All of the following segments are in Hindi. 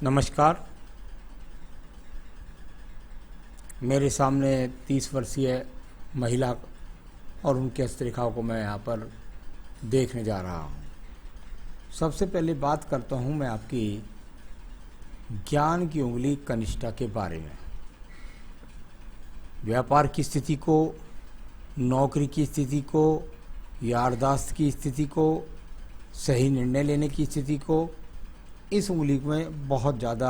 नमस्कार। मेरे सामने 30 वर्षीय महिला और उनके हस्तरेखाओं को मैं यहाँ पर देखने जा रहा हूँ। सबसे पहले बात करता हूँ मैं आपकी ज्ञान की उंगली कनिष्ठा के बारे में। व्यापार की स्थिति को, नौकरी की स्थिति को, यारदाश्त की स्थिति को, सही निर्णय लेने की स्थिति को, इस उंगली में बहुत ज़्यादा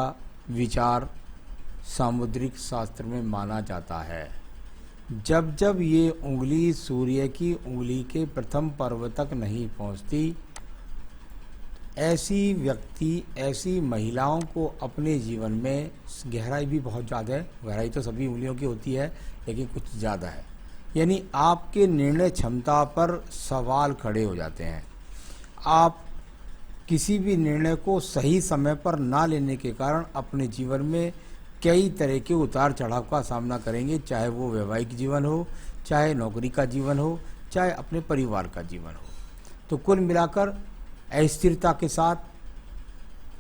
विचार सामुद्रिक शास्त्र में माना जाता है। जब जब ये उंगली सूर्य की उंगली के प्रथम पर्व तक नहीं पहुंचती, ऐसी व्यक्ति, ऐसी महिलाओं को अपने जीवन में गहराई भी बहुत ज़्यादा है। गहराई तो सभी उंगलियों की होती है, लेकिन कुछ ज़्यादा है। यानी आपके निर्णय क्षमता पर सवाल खड़े हो जाते हैं। आप किसी भी निर्णय को सही समय पर ना लेने के कारण अपने जीवन में कई तरह के उतार चढ़ाव का सामना करेंगे, चाहे वो वैवाहिक जीवन हो, चाहे नौकरी का जीवन हो, चाहे अपने परिवार का जीवन हो। तो कुल मिलाकर अस्थिरता के साथ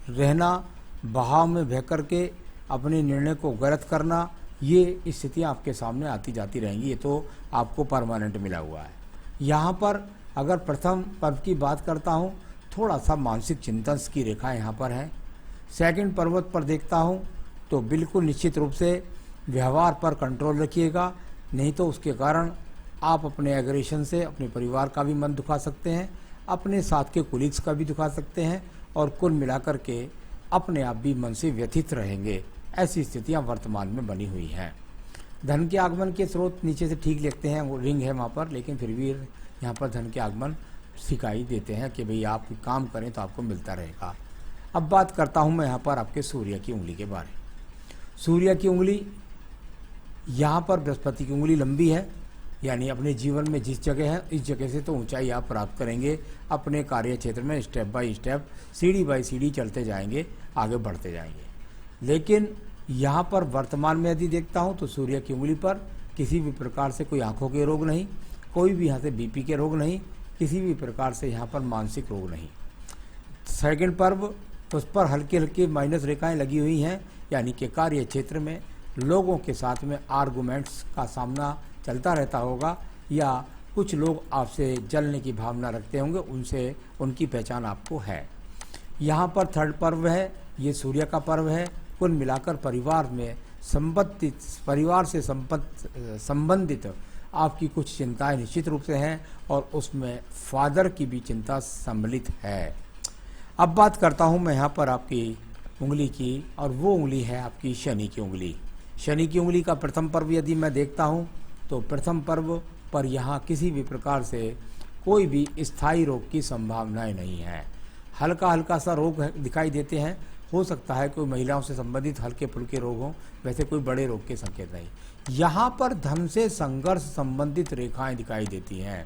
रहना, बहाव में बह करके अपने निर्णय को गलत करना, ये स्थितियाँ आपके सामने आती जाती रहेंगी। ये तो आपको परमानेंट मिला हुआ है। यहाँ पर अगर प्रथम पर्व की बात करता हूँ, थोड़ा सा मानसिक चिंतन की रेखा यहाँ पर है। सेकंड पर्वत पर देखता हूँ तो बिल्कुल निश्चित रूप से व्यवहार पर कंट्रोल रखिएगा, नहीं तो उसके कारण आप अपने एग्रेशन से अपने परिवार का भी मन दुखा सकते हैं, अपने साथ के कोलीग्स का भी दुखा सकते हैं, और कुल मिलाकर के अपने आप भी मन से व्यथित रहेंगे। ऐसी स्थितियाँ वर्तमान में बनी हुई हैं। धन के आगमन के स्रोत नीचे से ठीक लिखते हैं, वो रिंग है वहाँ पर, लेकिन फिर भी यहाँ पर धन के आगमन सिखाई देते हैं कि भाई आप काम करें तो आपको मिलता रहेगा। अब बात करता हूँ मैं यहाँ पर आपके सूर्य की उंगली के बारे में। सूर्य की उंगली यहाँ पर बृहस्पति की उंगली लंबी है, यानी अपने जीवन में जिस जगह है इस जगह से तो ऊंचाई आप प्राप्त करेंगे। अपने कार्य क्षेत्र में स्टेप बाय स्टेप, सीढ़ी बाय सीढ़ी चलते जाएंगे, आगे बढ़ते जाएंगे। लेकिन यहाँ पर वर्तमान में यदि देखता हूँ तो सूर्य की उंगली पर किसी भी प्रकार से कोई आँखों के रोग नहीं, कोई भी यहाँ से बीपी के रोग नहीं, किसी भी प्रकार से यहाँ पर मानसिक रोग नहीं। सेकंड पर्व, उस पर हल्की हल्की माइनस रेखाएं लगी हुई हैं, यानी कि कार्य क्षेत्र में लोगों के साथ में आर्गुमेंट्स का सामना चलता रहता होगा, या कुछ लोग आपसे जलने की भावना रखते होंगे, उनसे उनकी पहचान आपको है। यहाँ पर थर्ड पर्व है, ये सूर्य का पर्व है। कुल मिलाकर परिवार में परिवार से संबंधित आपकी कुछ चिंताएं निश्चित रूप से हैं, और उसमें फादर की भी चिंता सम्मिलित है। अब बात करता हूं मैं यहाँ पर आपकी उंगली की, और वो उंगली है आपकी शनि की उंगली। शनि की उंगली का प्रथम पर्व यदि मैं देखता हूँ तो प्रथम पर्व पर यहाँ किसी भी प्रकार से कोई भी स्थायी रोग की संभावनाएं नहीं है। हल्का हल्का सा रोग दिखाई देते हैं, हो सकता है कोई महिलाओं से संबंधित हल्के फुल्के रोग हों, वैसे कोई बड़े रोग के संकेत नहीं। यहाँ पर धन से संघर्ष संबंधित रेखाएं दिखाई देती हैं।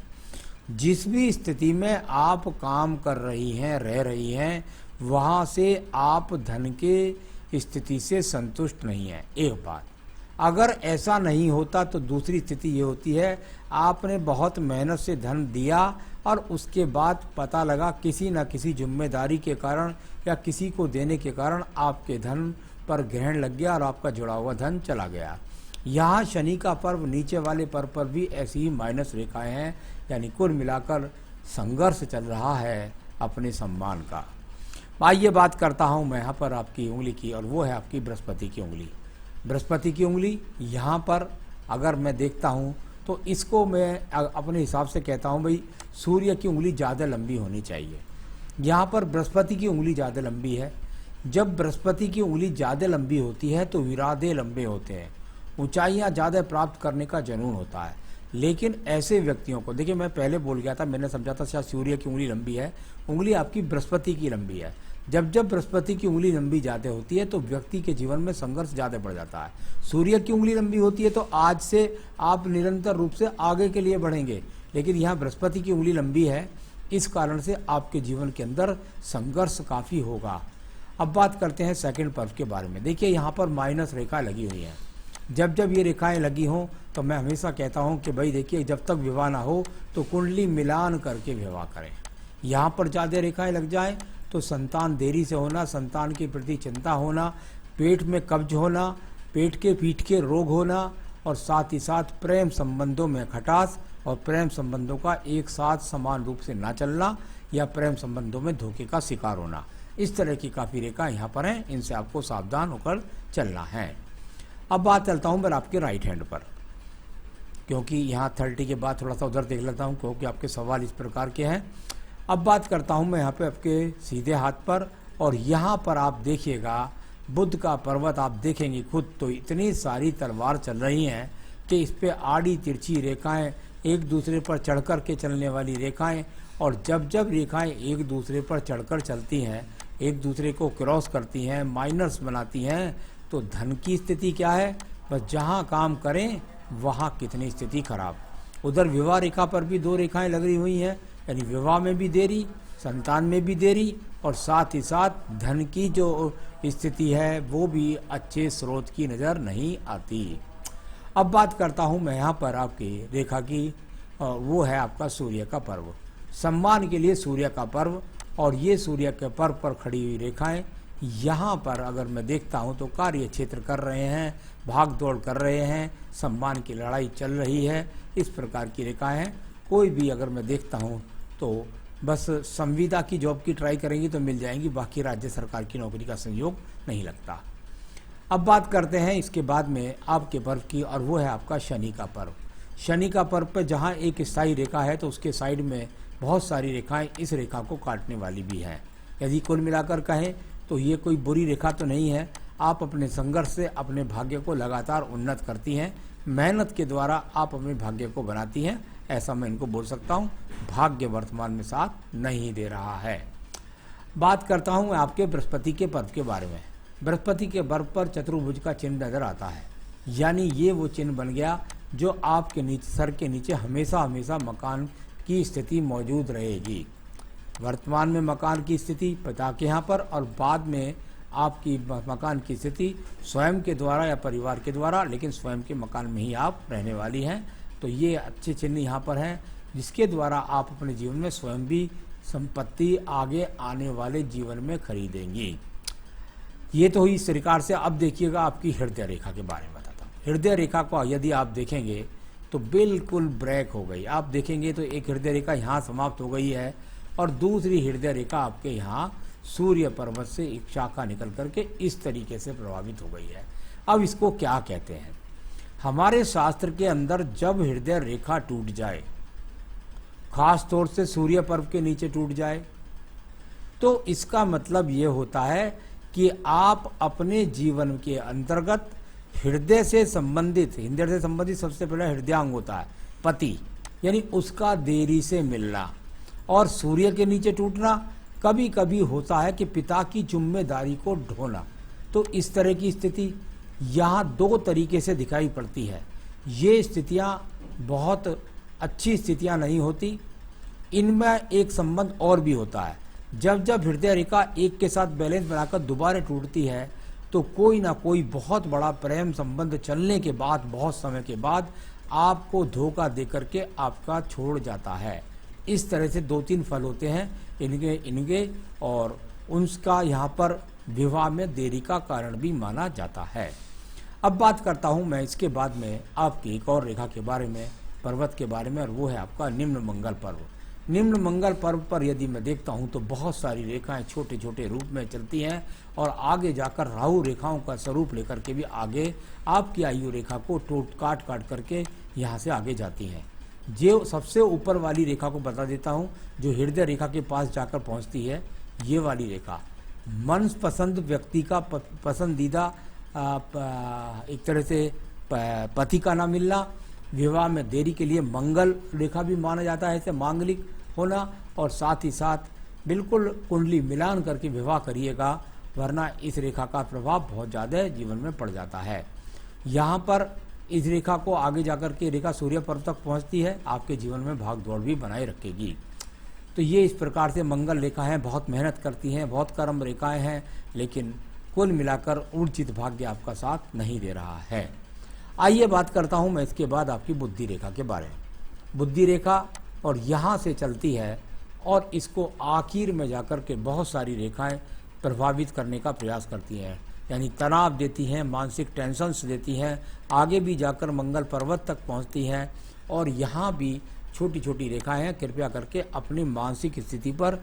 जिस भी स्थिति में आप काम कर रही हैं, रह रही हैं, वहाँ से आप धन के स्थिति से संतुष्ट नहीं हैं। एक बात, अगर ऐसा नहीं होता तो दूसरी स्थिति ये होती है, आपने बहुत मेहनत से धन दिया और उसके बाद पता लगा किसी न किसी जिम्मेदारी के कारण या किसी को देने के कारण आपके धन पर ग्रहण लग गया और आपका जुड़ा हुआ धन चला गया। यहाँ शनि का पर्व नीचे वाले पर्व पर भी ऐसी ही माइनस रेखाएं हैं, यानी कुल मिलाकर संघर्ष चल रहा है अपने सम्मान का। आइए बात करता हूँ मैं यहाँ पर आपकी उंगली की, और वो है आपकी बृहस्पति की उंगली। बृहस्पति की उंगली यहाँ पर अगर मैं देखता हूँ तो इसको मैं अपने हिसाब से कहता हूँ भाई सूर्य की उंगली ज़्यादा लंबी होनी चाहिए। यहाँ पर बृहस्पति की उंगली ज़्यादा लंबी है। जब बृहस्पति की उंगली ज़्यादा लंबी होती है तो विरादे लंबे होते हैं, ऊंचाइयाँ ज़्यादा प्राप्त करने का जुनून होता है। लेकिन ऐसे व्यक्तियों को, देखिए मैं पहले बोल गया था, मैंने समझा था शायद सूर्य की उंगली लंबी है, उंगली आपकी बृहस्पति की लंबी है। जब जब बृहस्पति की उंगली लंबी ज़्यादा होती है तो व्यक्ति के जीवन में संघर्ष ज़्यादा बढ़ जाता है। सूर्य की उंगली लंबी होती है तो आज से आप निरंतर रूप से आगे के लिए बढ़ेंगे, लेकिन यहाँ बृहस्पति की उंगली लंबी है, इस कारण से आपके जीवन के अंदर संघर्ष काफ़ी होगा। अब बात करते हैं सेकंड पर्व के बारे में। देखिए यहाँ पर माइनस रेखा लगी हुई है। जब जब ये रेखाएं लगी हों तो मैं हमेशा कहता हूँ कि भाई देखिए, जब तक विवाह ना हो तो कुंडली मिलान करके विवाह करें। यहाँ पर ज़्यादा रेखाएं लग जाएं तो संतान देरी से होना, संतान के प्रति चिंता होना, पेट में कब्ज होना, पेट के पीठ के रोग होना, और साथ ही साथ प्रेम संबंधों में खटास और प्रेम संबंधों का एक साथ समान रूप से ना चलना, या प्रेम संबंधों में धोखे का शिकार होना। इस तरह की काफ़ी रेखाएं यहाँ पर हैं, इनसे आपको सावधान होकर चलना है। अब बात चलता हूँ मैं आपके राइट हैंड पर, क्योंकि यहाँ 30 के बाद थोड़ा सा उधर देख लेता हूँ, क्योंकि आपके सवाल इस प्रकार के हैं। अब बात करता हूँ मैं यहाँ पे आपके सीधे हाथ पर, और यहाँ पर आप देखिएगा बुध का पर्वत आप देखेंगे खुद, तो इतनी सारी तलवार चल रही हैं कि इस पे आड़ी तिरछी रेखाएं, एक दूसरे पर चढ़कर के चलने वाली रेखाएं, और जब जब रेखाएं एक दूसरे पर चढ़कर चलती हैं, एक दूसरे को क्रॉस करती हैं, माइनस बनाती हैं, तो धन की स्थिति क्या है, बस जहाँ काम करें वहाँ कितनी स्थिति खराब। उधर विवाह रेखा पर भी 2 रेखाएं लगी हुई हैं, यानी विवाह में भी देरी, संतान में भी देरी, और साथ ही साथ धन की जो स्थिति है वो भी अच्छे स्रोत की नज़र नहीं आती। अब बात करता हूँ मैं यहाँ पर आपकी रेखा की, वो है आपका सूर्य का पर्व, सम्मान के लिए सूर्य का पर्व। और ये सूर्य के पर्व पर खड़ी हुई रेखाएं, यहाँ पर अगर मैं देखता हूँ तो कार्य क्षेत्र कर रहे हैं, भाग दौड़ कर रहे हैं, सम्मान की लड़ाई चल रही है, इस प्रकार की रेखाएं हैं। कोई भी अगर मैं देखता हूँ तो बस संविदा की जॉब की ट्राई करेंगी तो मिल जाएंगी, बाकी राज्य सरकार की नौकरी का संयोग नहीं लगता। अब बात करते हैं इसके बाद में आपके पर्व की, और वो है आपका शनि का पर्व। शनि का पर्व पर जहाँ एक स्थायी रेखा है तो उसके साइड में बहुत सारी रेखाएं इस रेखा को काटने वाली भी हैं। यदि कुल मिलाकर कहें तो ये कोई बुरी रेखा तो नहीं है, आप अपने संघर्ष से अपने भाग्य को लगातार उन्नत करती हैं, मेहनत के द्वारा आप अपने भाग्य को बनाती हैं, ऐसा मैं इनको बोल सकता हूँ। भाग्य वर्तमान में साथ नहीं दे रहा है। बात करता हूँ मैं आपके बृहस्पति के पर्व के बारे में। बृहस्पति के पर्व पर चतुर्भुज का चिन्ह नजर आता है, यानी ये वो चिन्ह बन गया जो आपके नीचे सर के नीचे हमेशा हमेशा मकान की स्थिति मौजूद रहेगी। वर्तमान में मकान की स्थिति पिता के यहाँ पर, और बाद में आपकी मकान की स्थिति स्वयं के द्वारा या परिवार के द्वारा, लेकिन स्वयं के मकान में ही आप रहने वाली हैं। तो ये अच्छे चिन्ह यहाँ पर हैं, जिसके द्वारा आप अपने जीवन में स्वयं भी संपत्ति आगे आने वाले जीवन में खरीदेंगी। ये तो हुई इस प्रकार से। अब देखिएगा आपकी हृदय रेखा के बारे में बताता हूँ। हृदय रेखा को यदि आप देखेंगे तो बिल्कुल ब्रेक हो गई। आप देखेंगे तो एक हृदय रेखा यहाँ समाप्त हो गई है, और दूसरी हृदय रेखा आपके यहाँ सूर्य पर्वत से एक शाखा निकल करके इस तरीके से प्रभावित हो गई है। अब इसको क्या कहते हैं? हमारे शास्त्र के अंदर जब हृदय रेखा टूट जाए, खास तौर से सूर्य पर्व के नीचे टूट जाए, तो इसका मतलब ये होता है कि आप अपने जीवन के अंतर्गत हृदय से संबंधित सबसे पहले हृदयांग होता है पति, यानी उसका देरी से मिलना, और सूर्य के नीचे टूटना कभी कभी होता है कि पिता की जिम्मेदारी को ढोना। तो इस तरह की स्थिति यहाँ 2 तरीके से दिखाई पड़ती है। ये स्थितियाँ बहुत अच्छी स्थितियाँ नहीं होती। इनमें एक संबंध और भी होता है, जब जब हृदय रेखा एक के साथ बैलेंस बनाकर दोबारा टूटती है तो कोई ना कोई बहुत बड़ा प्रेम संबंध चलने के बाद, बहुत समय के बाद आपको धोखा देकर के आपका छोड़ जाता है। इस तरह से 2-3 फल होते हैं इनके और उनका यहाँ पर विवाह में देरी का कारण भी माना जाता है। अब बात करता हूँ मैं इसके बाद में आपकी एक और रेखा के बारे में, पर्वत के बारे में, और वो है आपका निम्न मंगल पर्व। निम्न मंगल पर्व पर यदि मैं देखता हूँ तो बहुत सारी रेखाएं छोटे छोटे रूप में चलती हैं, और आगे जाकर राहु रेखाओं का स्वरूप लेकर के भी आगे आपकी आयु रेखा को काट करके यहाँ से आगे जाती हैं। जो सबसे ऊपर वाली रेखा को बता देता हूँ, जो हृदय रेखा के पास जाकर पहुँचती है, ये वाली रेखा मनपसंद व्यक्ति का पसंदीदा एक तरह से पति का ना मिलना, विवाह में देरी के लिए मंगल रेखा भी माना जाता है, ऐसे मांगलिक होना, और साथ ही साथ बिल्कुल कुंडली मिलान करके विवाह करिएगा, वरना इस रेखा का प्रभाव बहुत ज़्यादा जीवन में पड़ जाता है। यहाँ पर इस रेखा को आगे जाकर के रेखा सूर्य पर्व तक पहुँचती है, आपके जीवन में भाग दौड़ भी बनाए रखेगी। तो ये इस प्रकार से मंगल रेखाएं बहुत मेहनत करती हैं, बहुत कर्म रेखाएं हैं, लेकिन कुल मिलाकर ऊर्जित भाग्य आपका साथ नहीं दे रहा है। आइए बात करता हूं मैं इसके बाद आपकी बुद्धि रेखा के बारे में। बुद्धि रेखा और यहाँ से चलती है और इसको आखिर में जाकर के बहुत सारी रेखाएं प्रभावित करने का प्रयास करती हैं, यानी तनाव देती हैं, मानसिक टेंशन्स देती हैं, आगे भी जाकर मंगल पर्वत तक पहुंचती हैं। और यहाँ भी छोटी छोटी रेखाएं हैं। कृपया करके अपनी मानसिक स्थिति पर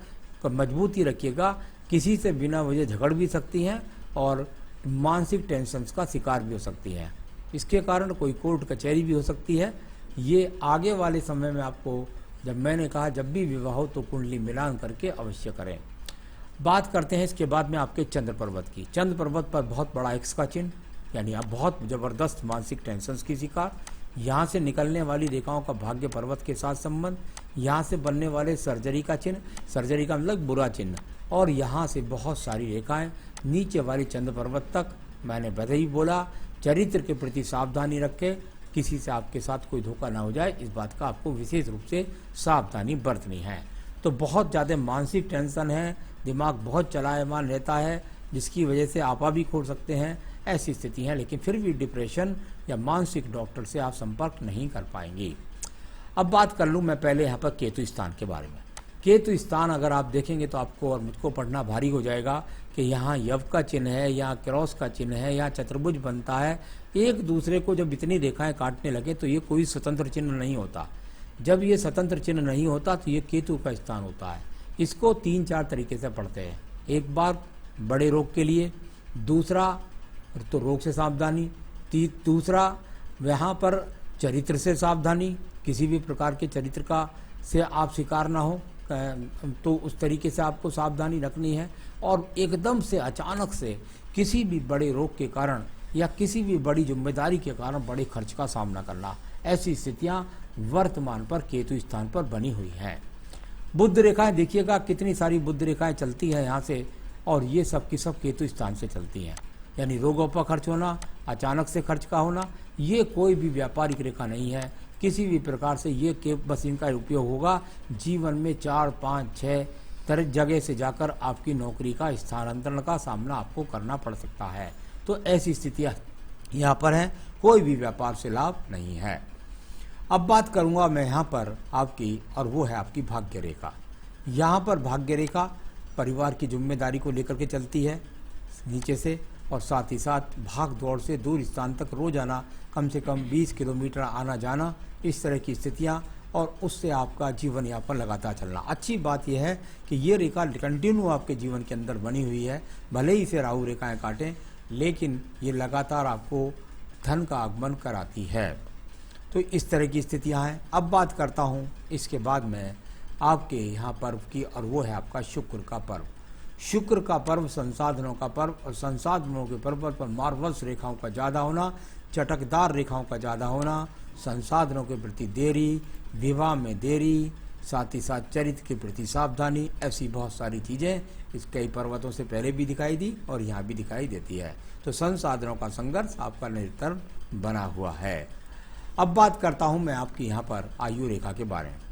मजबूती रखिएगा। किसी से बिना वजह झगड़ भी सकती हैं और मानसिक टेंशन्स का शिकार भी हो सकती हैं। इसके कारण कोई कोर्ट कचहरी भी हो सकती है। ये आगे वाले समय में आपको, जब मैंने कहा जब भी विवाह हो तो कुंडली मिलान करके अवश्य करें। बात करते हैं इसके बाद में आपके चंद्र पर्वत की। चंद्र पर्वत पर बहुत बड़ा एक्स का चिन्ह, यानी आप बहुत ज़बरदस्त मानसिक टेंशन्स की शिकार। यहाँ से निकलने वाली रेखाओं का भाग्य पर्वत के साथ संबंध, यहाँ से बनने वाले सर्जरी का चिन्ह, सर्जरी का मतलब बुरा चिन्ह, और यहाँ से बहुत सारी रेखाएं नीचे वाली चंद्र पर्वत तक। मैंने पहले ही बोला, चरित्र के प्रति सावधानी रखें, किसी से आपके साथ कोई धोखा ना हो जाए, इस बात का आपको विशेष रूप से सावधानी बरतनी है। तो बहुत ज़्यादा मानसिक टेंशन है, दिमाग बहुत चलायमान रहता है, जिसकी वजह से आपा भी खो सकते हैं, ऐसी स्थिति है। लेकिन फिर भी डिप्रेशन या मानसिक डॉक्टर से आप संपर्क नहीं कर पाएंगे। अब बात कर लूँ मैं पहले यहाँ पर केतु स्थान के बारे में। केतु स्थान अगर आप देखेंगे तो आपको और मुझको पढ़ना भारी हो जाएगा कि यहाँ यव का चिन्ह है, यहाँ क्रॉस का चिन्ह है, यहाँ चतुर्भुज बनता है। एक दूसरे को जब इतनी रेखाएं काटने लगे तो ये कोई स्वतंत्र चिन्ह नहीं होता। जब ये स्वतंत्र चिन्ह नहीं होता तो ये केतु का स्थान होता है। इसको 3-4 तरीके से पढ़ते हैं। एक बार बड़े रोग के लिए, दूसरा तो रोग से सावधानी, दूसरा यहाँ पर चरित्र से सावधानी, किसी भी प्रकार के चरित्र का से आप शिकार ना हो, तो उस तरीके से आपको सावधानी रखनी है। और एकदम से अचानक से किसी भी बड़े रोग के कारण या किसी भी बड़ी जिम्मेदारी के कारण बड़े खर्च का सामना करना, ऐसी स्थितियां वर्तमान पर केतु स्थान पर बनी हुई हैं। बुध रेखाएं देखिएगा, कितनी सारी बुध रेखाएं चलती हैं यहाँ से, और ये सब की सब केतु स्थान से चलती हैं। यानी रोगों पर खर्च होना, अचानक से खर्च का होना, ये कोई भी व्यापारिक रेखा नहीं है। किसी भी प्रकार से ये के बस इनका उपयोग होगा जीवन में 4, 5, 6 तरह जगह से जाकर आपकी नौकरी का स्थानांतरण का सामना आपको करना पड़ सकता है। तो ऐसी स्थितियाँ यहाँ पर हैं, कोई भी व्यापार से लाभ नहीं है। अब बात करूँगा मैं यहाँ पर आपकी, और वो है आपकी भाग्य रेखा। यहाँ पर भाग्य रेखा परिवार की जिम्मेदारी को लेकर के चलती है नीचे से, और साथ ही साथ भाग दौड़ से दूर स्थान तक रोजाना कम से कम 20 किलोमीटर आना जाना, इस तरह की स्थितियाँ, और उससे आपका जीवन यापन लगातार चलना। अच्छी बात यह है कि ये रेखा कंटिन्यू आपके जीवन के अंदर बनी हुई है। भले ही इसे राहु रेखाएं काटें, लेकिन ये लगातार आपको धन का आगमन कराती है। तो इस तरह की स्थितियां हैं। अब बात करता हूं इसके बाद में आपके यहाँ पर्व की, और वो है आपका शुक्र का पर्व। शुक्र का पर्व संसाधनों का पर्व, और संसाधनों के पर्व पर मार्वल्स रेखाओं का ज़्यादा होना, चटकदार रेखाओं का ज़्यादा होना, संसाधनों के प्रति देरी, विवाह में देरी, साथ ही साथ चरित्र के प्रति सावधानी, ऐसी बहुत सारी चीज़ें इस कई पर्वतों से पहले भी दिखाई दी और यहाँ भी दिखाई देती है। तो संसाधनों का संघर्ष आपका निरंतर बना हुआ है। अब बात करता हूँ मैं आपकी यहाँ पर आयु रेखा के बारे में।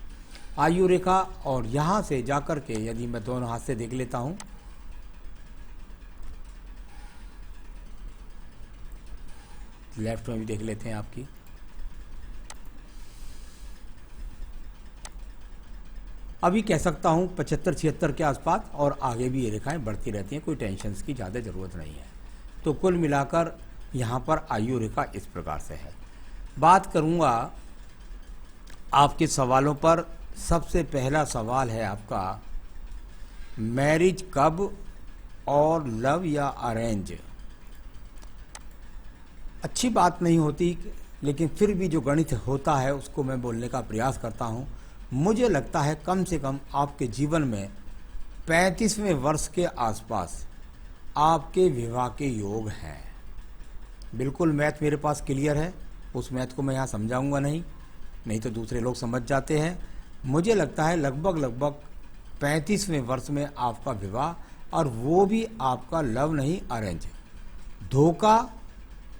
आयु रेखा, और यहाँ से जाकर के यदि मैं दोनों हाथ से देख लेता हूँ, लेफ्ट में भी देख लेते हैं आपकी, अभी कह सकता हूँ 75-76 के आसपास, और आगे भी ये रेखाएं बढ़ती रहती हैं, कोई टेंशन की ज़्यादा ज़रूरत नहीं है। तो कुल मिलाकर यहाँ पर आयु रेखा इस प्रकार से है। बात करूँगा आपके सवालों पर। सबसे पहला सवाल है आपका, मैरिज कब और लव या अरेंज। अच्छी बात नहीं होती, लेकिन फिर भी जो गणित होता है उसको मैं बोलने का प्रयास करता हूँ। मुझे लगता है कम से कम आपके जीवन में 35वें वर्ष के आसपास आपके विवाह के योग हैं। बिल्कुल मैथ मेरे पास क्लियर है, उस मैथ को मैं यहाँ समझाऊंगा नहीं तो दूसरे लोग समझ जाते हैं। मुझे लगता है लगभग 35वें वर्ष में आपका विवाह, और वो भी आपका लव नहीं अरेंज। धोखा,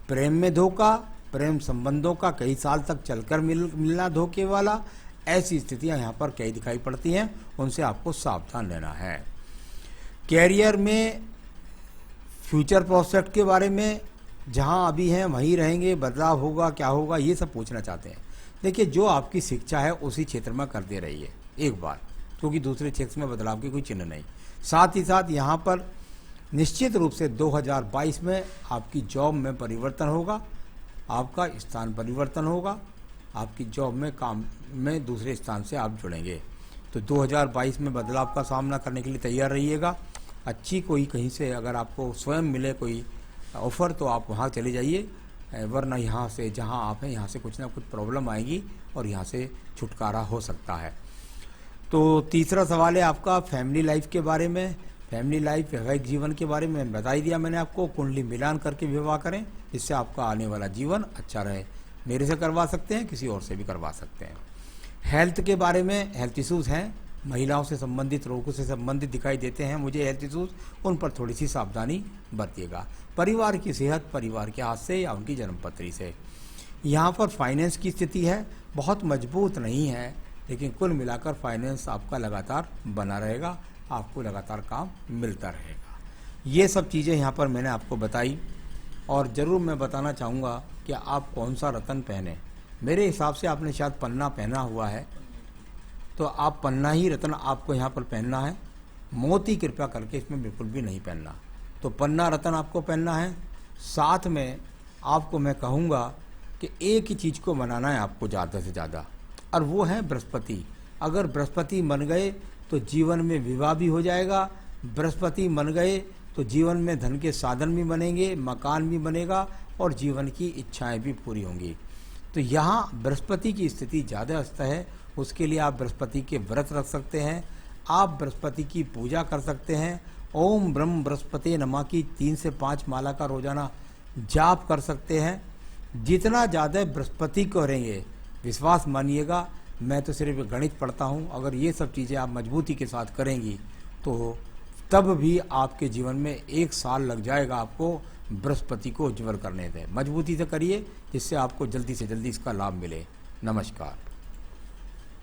प्रेम में धोखा, प्रेम संबंधों का कई साल तक चलकर मिलना धोखे वाला, ऐसी स्थितियां यहाँ पर कई दिखाई पड़ती हैं, उनसे आपको सावधान रहना है। कैरियर में फ्यूचर प्रोस्पेक्ट के बारे में, जहाँ अभी हैं वहीं रहेंगे, बदलाव होगा, क्या होगा, ये सब पूछना चाहते हैं। देखिए, जो आपकी शिक्षा है उसी क्षेत्र में करते रहिए एक बार, क्योंकि दूसरे क्षेत्र में बदलाव की कोई चिन्ह नहीं। साथ ही साथ यहाँ पर निश्चित रूप से 2022 में आपकी जॉब में परिवर्तन होगा, आपका स्थान परिवर्तन होगा, आपकी जॉब में काम में दूसरे स्थान से आप जुड़ेंगे। तो 2022 में बदलाव का सामना करने के लिए तैयार रहिएगा। अच्छी कोई कहीं से अगर आपको स्वयं मिले कोई ऑफ़र तो आप वहाँ चले जाइए, वरना यहाँ से जहाँ आप हैं यहाँ से कुछ ना कुछ प्रॉब्लम आएगी और यहाँ से छुटकारा हो सकता है। तो तीसरा सवाल है आपका फैमिली लाइफ के बारे में। फैमिली लाइफ वैवाहिक जीवन के बारे में बता ही दिया मैंने आपको। कुंडली मिलान करके विवाह करें, जिससे आपका आने वाला जीवन अच्छा रहे। मेरे से करवा सकते हैं, किसी और से भी करवा सकते हैं। हेल्थ के बारे में, हेल्थ इशूज़ हैं, महिलाओं से संबंधित रोगों से संबंधित दिखाई देते हैं मुझे हेल्थ इशूज़, उन पर थोड़ी सी सावधानी बरतिएगा। परिवार की सेहत परिवार के हाथ से या उनकी जन्मपत्री से। यहाँ पर फाइनेंस की स्थिति है, बहुत मजबूत नहीं है, लेकिन कुल मिलाकर फाइनेंस आपका लगातार बना रहेगा, आपको लगातार काम मिलता रहेगा। ये सब चीज़ें यहाँ पर मैंने आपको बताई। और ज़रूर मैं बताना चाहूँगा कि आप कौन सा रत्न पहने। मेरे हिसाब से आपने शायद पन्ना पहना हुआ है, तो आप पन्ना ही रत्न आपको यहाँ पर पहनना है। मोती कृपया करके इसमें बिल्कुल भी नहीं पहनना। तो पन्ना रत्न आपको पहनना है। साथ में आपको मैं कहूँगा कि एक ही चीज़ को मनाना है आपको ज़्यादा से ज़्यादा, और वो है बृहस्पति। अगर बृहस्पति मन गए तो जीवन में विवाह भी हो जाएगा। बृहस्पति मन गए तो जीवन में धन के साधन भी बनेंगे, मकान भी बनेगा और जीवन की इच्छाएं भी पूरी होंगी। तो यहाँ बृहस्पति की स्थिति ज़्यादा अस्त है, उसके लिए आप बृहस्पति के व्रत रख सकते हैं, आप बृहस्पति की पूजा कर सकते हैं। ओम ब्रह्म बृहस्पति नमः की 3 से 5 माला का रोजाना जाप कर सकते हैं। जितना ज़्यादा बृहस्पति को करेंगे, विश्वास मानिएगा, मैं तो सिर्फ गणित पढ़ता हूँ, अगर ये सब चीज़ें आप मजबूती के साथ करेंगी तो तब भी आपके जीवन में 1 साल लग जाएगा आपको बृहस्पति को उज्ज्वल करने में। मजबूती से करिए, जिससे आपको जल्दी से जल्दी इसका लाभ मिले। नमस्कार।